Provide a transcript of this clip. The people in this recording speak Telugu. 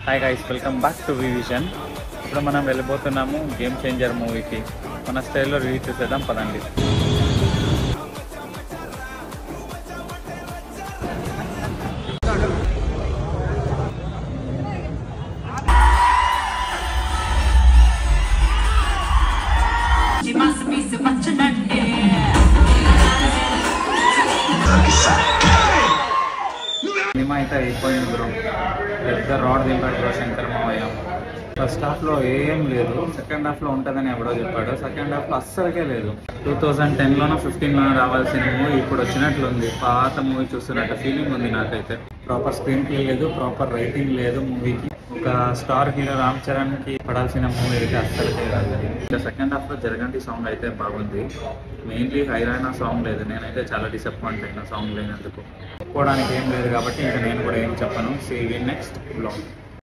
Hi guys, welcome back to వివిజన్. ఇప్పుడు మనం వెళ్ళిపోతున్నాము గేమ్ చేంజర్ మూవీకి. మన స్టైల్లో రివ్యూ చూసేద్దాం పదండి. సినిమా అయితే అయిపోయింది బ్రో. పెద్ద రాడ్ దింపాడు బ్రో శంకర్ మావయ్య. ఫస్ట్ హాఫ్లో ఏం లేదు, సెకండ్ హాఫ్లో ఉంటుందని ఎవడో చెప్పాడు. సెకండ్ హాఫ్లో అస్సలకే లేదు. 2010లోనో 15లోనో రావాల్సిన మూవీ ఇప్పుడు వచ్చినట్లుంది. పాత మూవీ చూస్తున్నట్టు ఫీలింగ్ ఉంది నాకైతే. ప్రాపర్ స్క్రీన్ ప్లే లేదు, ప్రాపర్ రైటింగ్ లేదు మూవీకి. ఒక స్టార్ హీరో రామ్ చరణ్కి పడాల్సిన మూవీ అయితే అస్సలు లేదు. ఇంకా సెకండ్ హాఫ్లో జరగంటి సాంగ్ అయితే బాగుంది. మెయిన్లీ హైరానా సాంగ్ లేదు. నేనైతే చాలా డిసప్పాయింట్ అయిన సాంగ్ లేనందుకు. చెప్పుకోవడానికి ఏం లేదు కాబట్టి ఇంకా నేను కూడా ఏం చెప్పను. See you next blog.